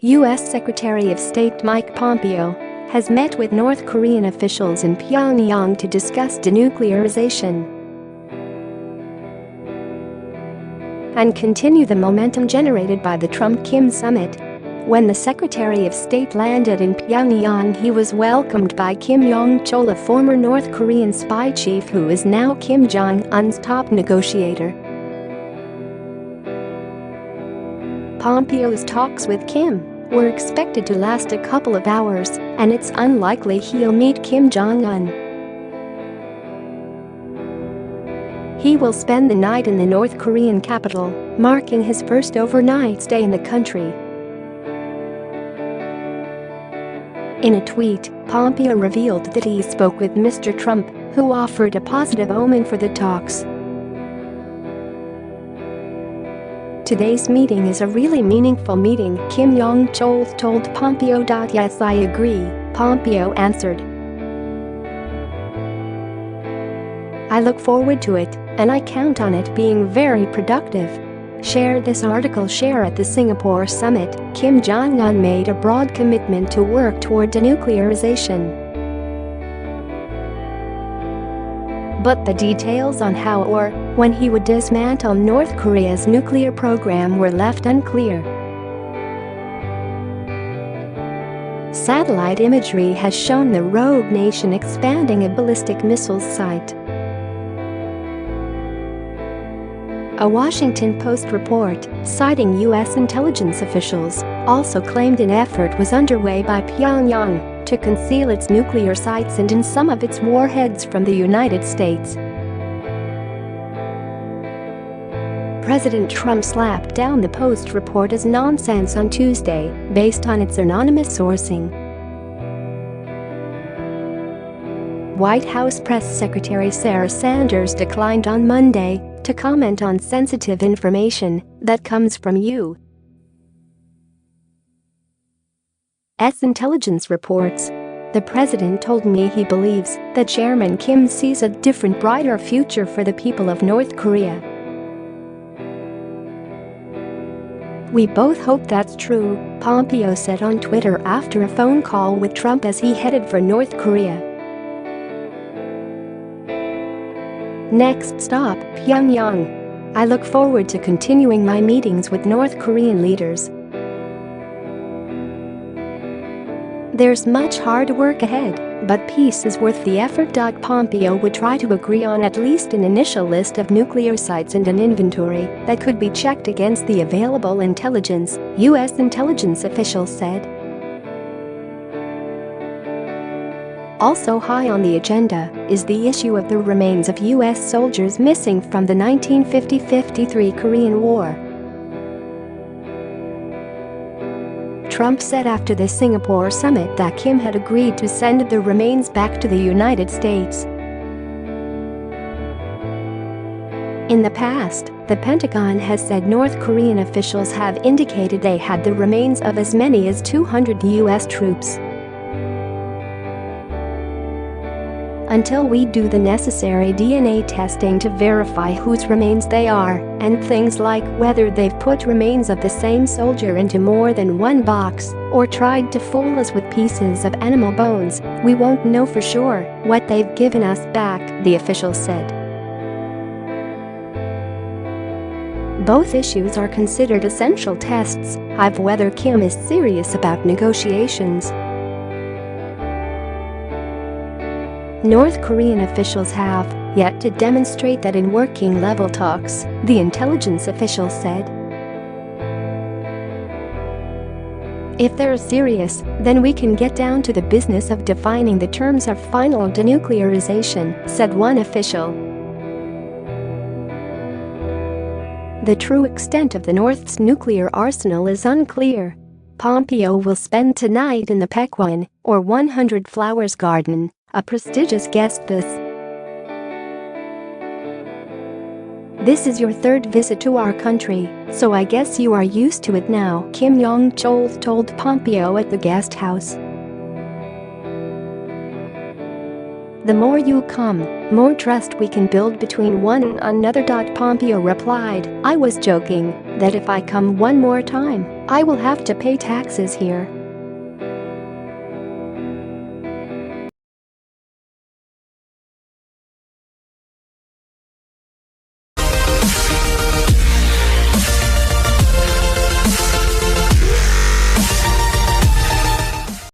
U.S. Secretary of State Mike Pompeo has met with North Korean officials in Pyongyang to discuss denuclearization and continue the momentum generated by the Trump-Kim summit. When the Secretary of State landed in Pyongyang, he was welcomed by Kim Yong-chol, a former North Korean spy chief who is now Kim Jong-un's top negotiator. Pompeo's talks with Kim were expected to last a couple of hours, and it's unlikely he'll meet Kim Jong-un. He will spend the night in the North Korean capital, marking his first overnight stay in the country. In a tweet, Pompeo revealed that he spoke with Mr. Trump, who offered a positive omen for the talks. "Today's meeting is a really meaningful meeting," Kim Yong-chol told Pompeo. "Yes, I agree," Pompeo answered. "I look forward to it, and I count on it being very productive." Share this article. Share at the Singapore summit, Kim Jong-un made a broad commitment to work toward denuclearization. But the details on how or when he would dismantle North Korea's nuclear program were left unclear. Satellite imagery has shown the rogue nation expanding a ballistic missiles site. A Washington Post report, citing U.S. intelligence officials, also claimed an effort was underway by Pyongyang to conceal its nuclear sites and some of its warheads from the United States. President Trump slapped down the Post report as nonsense on Tuesday, based on its anonymous sourcing. White House Press Secretary Sarah Sanders declined on Monday to comment on sensitive information that comes from U.S. intelligence reports. "The president told me he believes that Chairman Kim sees a different, brighter future for the people of North Korea. We both hope that's true," Pompeo said on Twitter after a phone call with Trump as he headed for North Korea. Next stop, Pyongyang. "I look forward to continuing my meetings with North Korean leaders. There's much hard work ahead, but peace is worth the effort." Pompeo would try to agree on at least an initial list of nuclear sites and an inventory that could be checked against the available intelligence, U.S. intelligence officials said. Also high on the agenda is the issue of the remains of U.S. soldiers missing from the 1950-53 Korean War. Trump said after the Singapore summit that Kim had agreed to send the remains back to the United States. In the past, the Pentagon has said North Korean officials have indicated they had the remains of as many as 200 U.S. troops. "Until we do the necessary DNA testing to verify whose remains they are, and things like whether they've put remains of the same soldier into more than one box or tried to fool us with pieces of animal bones, we won't know for sure what they've given us back," the official said. Both issues are considered essential tests of whether Kim is serious about negotiations. North Korean officials have yet to demonstrate that in working-level talks, the intelligence official said. "If they're serious, then we can get down to the business of defining the terms of final denuclearization," said one official. The true extent of the North's nuclear arsenal is unclear. Pompeo will spend tonight in the Pakwon, or 100 Flowers Garden, a prestigious guest list. "This is your third visit to our country, so I guess you are used to it now," Kim Yong-chol told Pompeo at the guest house. "The more you come, more trust we can build between one another." Pompeo replied, "I was joking, that if I come one more time, I will have to pay taxes here.